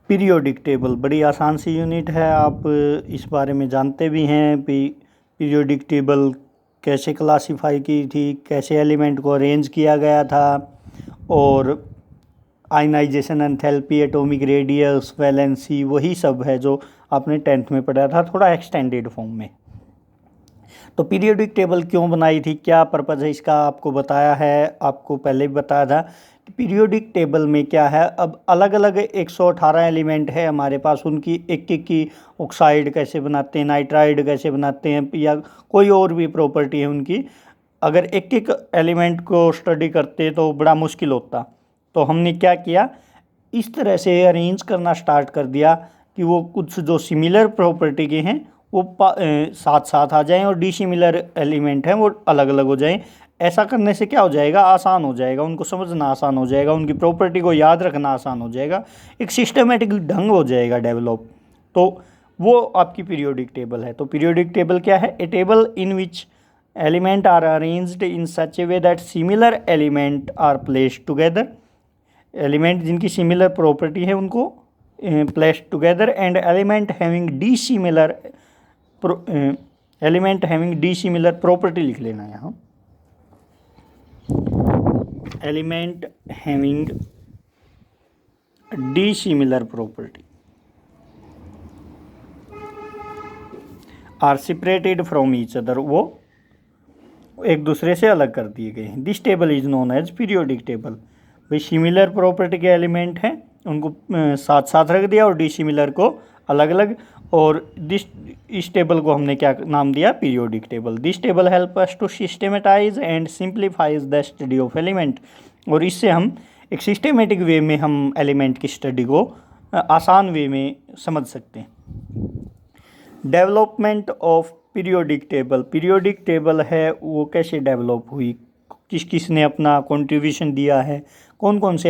Periodic table बड़ी आसान सी unit है, आप इस बारे में जानते भी हैं। पीरियोडिक टेबल कैसे क्लासिफाई की थी, कैसे एलिमेंट को अरेंज किया गया था, और ionization enthalpy, atomic radius, valency, वही सब है जो आपने 10th में पढ़ा था, थोड़ा एक्सटेंडेड फॉर्म में। तो पीरियोडिक टेबल क्यों बनाई थी, क्या पर्पज़ है इसका, आपको बताया है, आपको पहले भी बताया था कि पीरियोडिक टेबल में क्या है। अब अलग अलग 118 एलिमेंट है हमारे पास, उनकी एक एक की ऑक्साइड कैसे बनाते हैं, नाइट्राइड कैसे बनाते हैं, या कोई और भी प्रॉपर्टी है उनकी। अगर एक एक एलिमेंट को स्टडी करते तो बड़ा मुश्किल होता। तो हमने क्या किया, इस तरह से अरेंज करना स्टार्ट कर दिया कि वो कुछ जो सिमिलर प्रॉपर्टी के हैं वो साथ साथ आ जाएं, और डिसिमिलर एलिमेंट हैं वो अलग अलग हो जाएं। ऐसा करने से क्या हो जाएगा, आसान हो जाएगा, उनको समझना आसान हो जाएगा, उनकी प्रॉपर्टी को याद रखना आसान हो जाएगा, एक सिस्टमेटिक ढंग हो जाएगा डेवलप। तो वो आपकी पीरियोडिक टेबल है। तो पीरियोडिक टेबल क्या है, a table in which element are arranged in such a way that similar element are placed together. Element जिनकी सिमिलर प्रॉपर्टी है उनको placed together, and element having dissimilar property लिख लेना यहाँ, element having dissimilar property are separated from each other, वो एक दूसरे से अलग कर दिए गए हैं। This table is known as periodic table. भाई सिमिलर प्रॉपर्टी के एलिमेंट हैं उनको साथ साथ रख दिया, और डिसिमिलर को अलग अलग, और इस टेबल को हमने क्या नाम दिया, periodic table. This table help us to systematize and simplifies the study of element. और इससे हम एक सिस्टमेटिक वे में हम एलिमेंट की स्टडी को आसान वे में समझ सकते हैं। Development of periodic table, periodic table है वो कैसे डेवलप हुई, किस किस ने अपना कंट्रीब्यूशन दिया है, कौन कौन से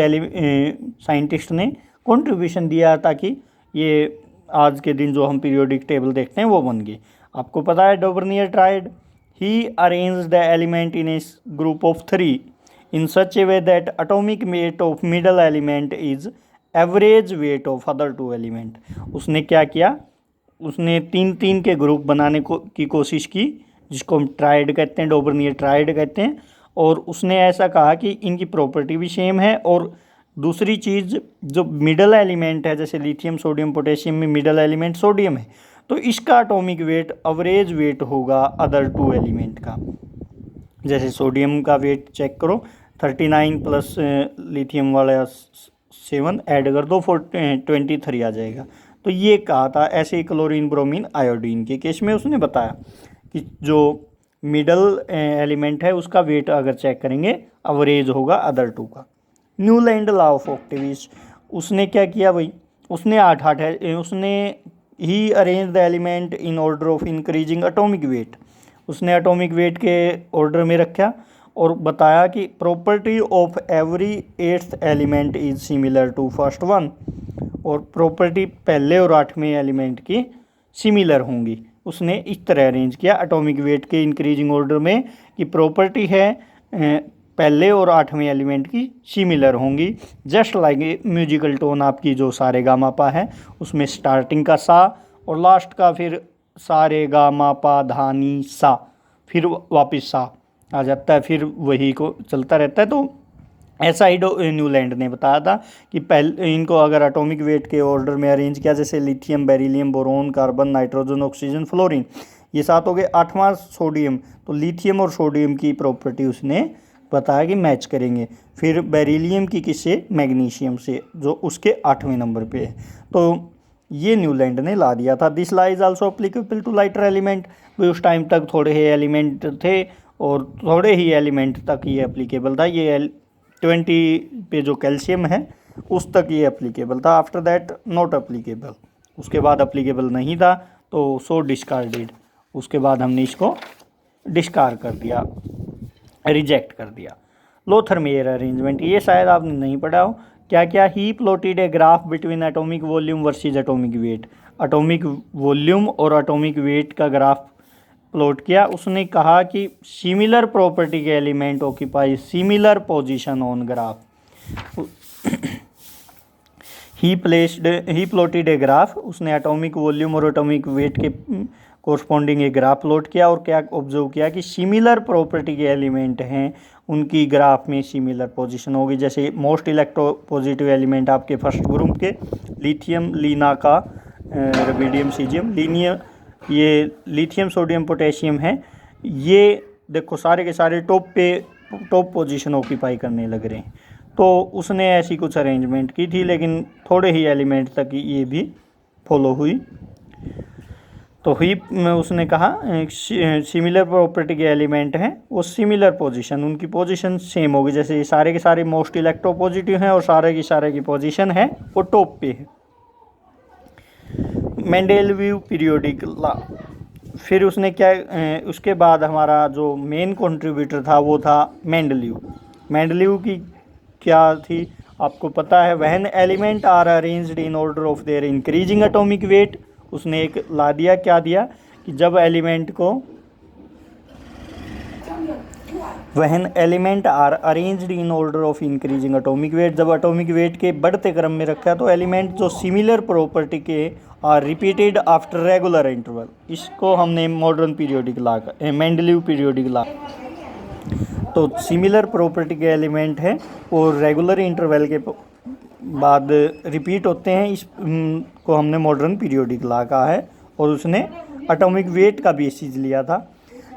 साइंटिस्ट ने कंट्रीब्यूशन दिया ताकि ये आज के दिन जो हम पीरियोडिक टेबल देखते हैं वो बन गई। आपको पता है Dobereiner triad, he arrange the element in a group of 3 in such a way that atomic weight of middle element is average weight of other 2 element. उसने क्या किया, उसने 3-3 के ग्रुप बनाने की कोशिश की, जिसको हम ट्राइड कहते हैं, डोबर्नियर ट्राइड कहते हैं। और उसने ऐसा कहा कि इनकी प्रॉपर्टी भी सेम है, और दूसरी चीज़ जो मिडल एलिमेंट है, जैसे लिथियम सोडियम पोटेशियम में मिडल एलिमेंट सोडियम है, तो इसका एटॉमिक वेट एवरेज वेट होगा अदर 2 एलिमेंट का। जैसे सोडियम का वेट चेक करो, 39 प्लस लिथियम वाला 7 ऐड कर दो, 23 आ जाएगा। तो ये कहा था। ऐसे ही क्लोरीन ब्रोमीन आयोडीन के केस में उसने बताया कि जो मिडल एलिमेंट है उसका वेट अगर चेक करेंगे एवरेज होगा अदर 2 का। न्यूलैंड लॉ ऑफ ऑक्टेविस, उसने क्या किया भाई, उसने उसने ही arrange the element in order of increasing atomic weight. उसने एटॉमिक वेट के ऑर्डर में रखा और बताया कि property of every 8th element is similar to first one, और प्रॉपर्टी पहले और 8वें एलिमेंट की सिमिलर होंगी। उसने इस तरह अरेंज किया एटॉमिक वेट के इंक्रीजिंग ऑर्डर में कि प्रॉपर्टी है पहले और 8वें एलिमेंट की सिमिलर होंगी। जस्ट लाइक म्यूजिकल टोन आपकी जो सारे गा मा पा है, उसमें स्टार्टिंग का सा और लास्ट का फिर सारे गा मा पा धा नी सा, फिर वापस सा आ जाता है, फिर वही को चलता रहता है। तो ऐसा ही न्यूलैंड ने बताया था कि पहले इनको अगर एटॉमिक वेट के ऑर्डर में अरेंज किया, जैसे lithium, beryllium, boron, carbon, nitrogen, oxygen, fluorine, ये 7 हो गए। 8वां सोडियम, तो लिथियम और सोडियम की प्रॉपर्टी उसने बताया कि मैच करेंगे। फिर बेरिलियम की किससे, मैग्नीशियम से, जो उसके 8वें नंबर पे है। तो ये न्यूलैंड ने ला दिया था। This law is also applicable to lighter element. उस टाइम तक थोड़े ही एलिमेंट थे और थोड़े ही एलिमेंट तक ये अप्लीकेबल था। ये 20 पे जो कैल्शियम है उस तक ये अप्लीकेबल था। आफ्टर दैट नॉट अप्लीकेबल, उसके बाद अप्लीकेबल नहीं था, तो सो डिस्कार्डेड। उसके बाद हमने इसको डिस्कार्ड कर दिया, रिजेक्ट कर दिया। लोथर मेयर अरेंजमेंट, ये शायद आपने नहीं पढ़ा हो। क्या क्या, he plotted a graph between atomic volume versus atomic weight. Atomic volume और एटॉमिक वेट का ग्राफ प्लॉट किया। उसने कहा कि सिमिलर प्रॉपर्टी के element occupy similar position on graph. He plotted a graph, उसने एटॉमिक वॉल्यूम और एटॉमिक वेट के कोरस्पॉन्डिंग एक ग्राफ प्लॉट किया और क्या ऑब्जर्व किया कि सिमिलर प्रॉपर्टी के एलिमेंट हैं उनकी ग्राफ में सिमिलर पोजीशन होगी। जैसे मोस्ट इलेक्ट्रोपॉजिटिव एलिमेंट आपके फर्स्ट ग्रुप के लिथियम, लीनाका, रुबिडियम, सीजियम, ये लिथियम, सोडियम, पोटेशियम है। ये देखो सारे के सारे टॉप पोजीशन ऑक्यूपाई करने लग रहे हैं। तो उसने ऐसी कुछ अरेंजमेंट की थी, लेकिन थोड़े ही एलिमेंट तक ये भी फॉलो हुई। तो उसने कहा सिमिलर प्रॉपर्टी के एलिमेंट हैं वो सिमिलर पोजीशन, उनकी पोजीशन सेम होगी। जैसे ये सारे के सारे मोस्ट इलेक्ट्रोपॉजिटिव हैं और सारे की पोजीशन है वो टॉप पे है। Mendeleev periodic law. फिर उसने क्या, उसके बाद हमारा जो मेन कंट्रीब्यूटर था वो था मेंडेलीव की क्या थी आपको पता है। When element are arranged in order of their increasing atomic weight, उसने एक ला दिया, क्या दिया कि जब एलिमेंट को when element are arranged in order of increasing atomic weight, जब एटॉमिक वेट के बढ़ते क्रम में रखा है तो एलिमेंट जो सिमिलर प्रॉपर्टी के are repeated after regular interval, इसको हमने मॉडर्न पीरियोडिक लॉ का, मेंडेलीव पीरियोडिक लॉ। तो सिमिलर प्रॉपर्टी के एलिमेंट हैं वो रेगुलर इंटरवल के बाद रिपीट होते हैं, इस को हमने मॉडर्न पीरियोडिक लॉ कहा है। और उसने एटॉमिक वेट का बेसिस लिया था।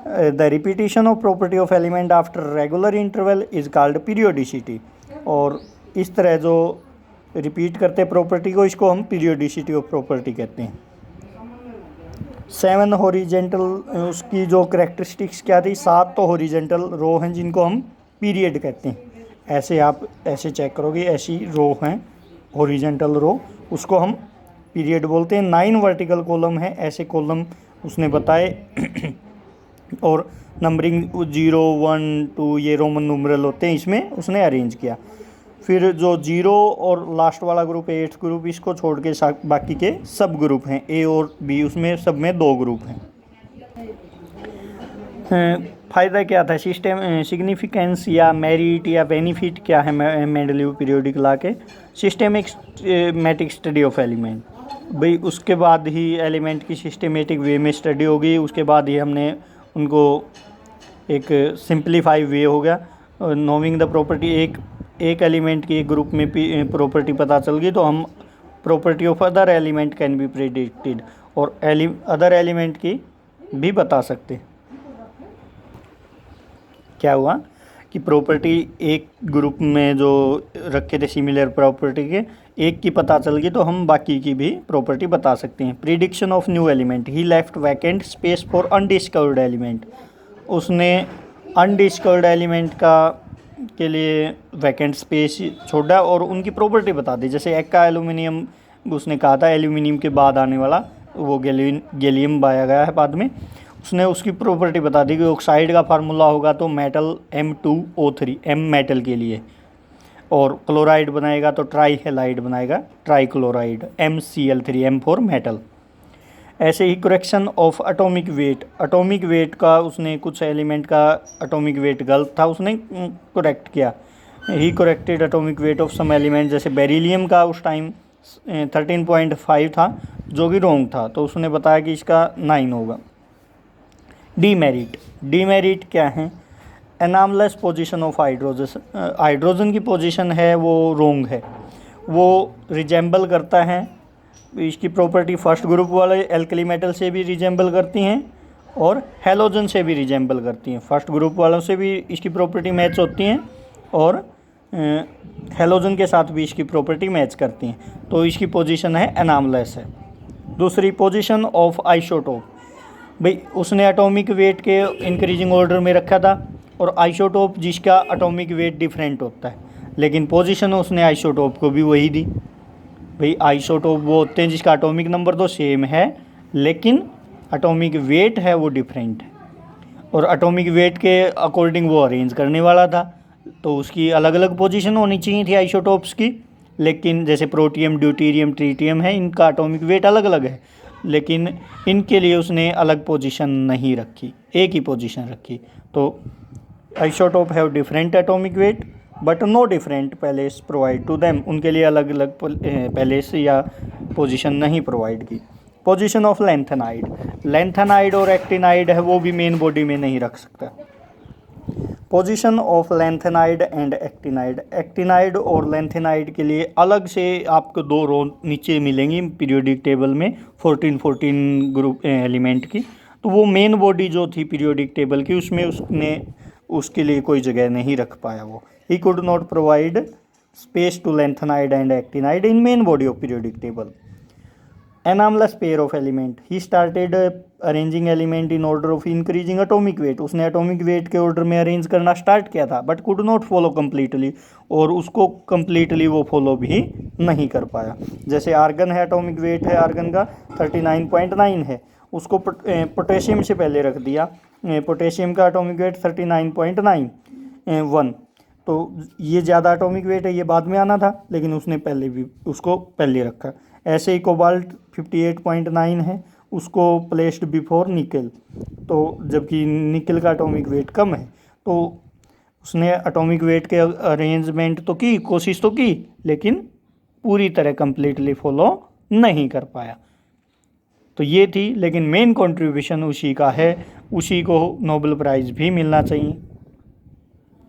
The repetition of property of element after regular interval is called periodicity. और इस तरह जो रिपीट करते प्रॉपर्टी को, इसको हम पीरियोडिसिटी ऑफ प्रॉपर्टी कहते हैं। 7 हॉरिजेंटल, उसकी जो करैक्टरिस्टिक्स क्या थी, 7 तो हॉरिजेंटल रो हैं जिनको हम पीरियड कहते हैं। ऐसे आप ऐसे चेक करोगे, ऐसी रो हैं हॉरिजेंटल रो, उसको हम पीरियड बोलते हैं। 9 वर्टिकल कॉलम है, ऐसे कॉलम उसने बताए। और नंबरिंग 0, 1, 2 ये रोमन न्यूमेरल होते हैं, इसमें उसने अरेंज किया। फिर जो 0 और लास्ट वाला ग्रुप 8th ग्रुप, इसको छोड़ के बाकी के सब ग्रुप हैं ए और बी, उसमें सब में 2 ग्रुप हैं। फ़ायदा क्या था, सिस्टम सिग्निफिकेंस या मेरिट या बेनिफिट क्या है मेंडेलीव पीरियोडिक लॉ के। सिस्टमेटिक स्टडी ऑफ एलिमेंट, भाई उसके बाद ही एलिमेंट की सिस्टमेटिक वे में स्टडी होगी, उसके बाद ही हमने उनको एक सिंप्लीफाई वे हो गया। नोविंग द प्रॉपर्टी, एक एलिमेंट की एक ग्रुप में प्रॉपर्टी पता चल गई तो हम property of other element can be predicted, और अदर एलिमेंट की भी बता सकते। क्या हुआ कि प्रॉपर्टी एक ग्रुप में जो रखे थे सिमिलर प्रॉपर्टी के, एक की पता चल गई तो हम बाकी की भी प्रॉपर्टी बता सकते हैं। Prediction of new element, he left vacant space for undiscovered element, उसने अनडिस्कवर्ड एलिमेंट के लिए वैकेंट स्पेस छोड़ा और उनकी प्रॉपर्टी बता दी। जैसे एक का एल्यूमिनियम, उसने कहा था एल्यूमिनियम के बाद आने वाला वो गैलियम पाया गया है बाद में, उसने उसकी प्रॉपर्टी बता दी कि ऑक्साइड का फार्मूला होगा तो मेटल M2O3, M मेटल के लिए, और क्लोराइड बनाएगा तो ट्राई हेलाइड बनाएगा, try chloride, MCl3, M for metal. ऐसे ही करेक्शन ऑफ एटॉमिक वेट का उसने कुछ एलिमेंट का एटॉमिक वेट गलत था, उसने करेक्ट किया। He corrected atomic weight of some element, जैसे बेरिलियम का उस टाइम 13.5 था जो कि रॉन्ग था, तो उसने बताया कि इसका 9 होगा। डीमेरिट क्या है, एनामलेस पोजीशन ऑफ हाइड्रोजन की पोजीशन है वो रॉन्ग है, वो रिजेंबल करता है, इसकी प्रॉपर्टी फर्स्ट ग्रुप वाले एल्कली मेटल से भी रिजेंबल करती हैं और हेलोजन से भी रिजेंबल करती हैं। फर्स्ट ग्रुप वालों से भी इसकी प्रॉपर्टी मैच होती हैं और हेलोजन के साथ भी इसकी प्रॉपर्टी मैच करती हैं, तो इसकी पोजीशन है एनामलेस है। दूसरी पोजीशन ऑफ आइसोटोप, भाई उसने एटॉमिक वेट के इंक्रीजिंग ऑर्डर में रखा था और आइसोटोप जिसका एटॉमिक वेट डिफरेंट होता है, लेकिन पोजीशन उसने आइसोटोप को भी वही दी। भाई आइसोटोप वो होते हैं जिसका एटॉमिक नंबर तो सेम है लेकिन एटॉमिक वेट है वो डिफरेंट है, और एटॉमिक वेट के अकॉर्डिंग वो अरेंज करने वाला था, तो उसकी अलग अलग पोजीशन होनी चाहिए थी आइसोटोप्स की। लेकिन जैसे प्रोटियम, ड्यूटेरियम, ट्रीटियम है, इनका एटॉमिक वेट अलग अलग है, लेकिन इनके लिए उसने अलग पोजीशन नहीं रखी, एक ही पोजीशन रखी। तो isotope have different atomic weight but no different place provide to them, उनके लिए अलग अलग पैलेस या पोजीशन नहीं प्रोवाइड की। पोजीशन ऑफ लैंथेनाइड, लैंथेनाइड और एक्टिनाइड है वो भी मेन बॉडी में नहीं रख सकता। Position of lanthanide and actinide, actinide और लैंथेनाइड के लिए अलग से आपको 2 रो नीचे मिलेंगी पीरियोडिक टेबल में 14 ग्रुप एलिमेंट की। तो वो मेन बॉडी जो थी पीरियोडिक टेबल की उसमें उसके लिए कोई जगह नहीं रख पाया वो। He could not provide space to lanthanide and actinide in main body of periodic table. Anomalous pair of element, he started arranging element in order of increasing atomic weight, उसने एटॉमिक वेट के order में arrange करना start किया था but could not follow completely, और उसको completely वो follow भी नहीं कर पाया। जैसे आर्गन है, एटॉमिक वेट है आर्गन का 39.9 है, उसको पोटेशियम से पहले रख दिया, पोटेशियम का एटॉमिक वेट 39.91, तो ये ज़्यादा एटॉमिक वेट है, ये बाद में आना था लेकिन उसने पहले भी उसको पहले रखा। ऐसे ही कोबाल्ट 58.9 है, उसको प्लेस्ड बिफोर निकल, तो जबकि निकल का एटॉमिक वेट कम है तो उसने एटॉमिक वेट के अरेंजमेंट तो की, कोशिश तो की, लेकिन पूरी तरह कंप्लीटली फॉलो नहीं कर पाया। तो ये थी, लेकिन मेन कंट्रीब्यूशन उसी का है, उसी को नोबेल प्राइज़ भी मिलना चाहिए।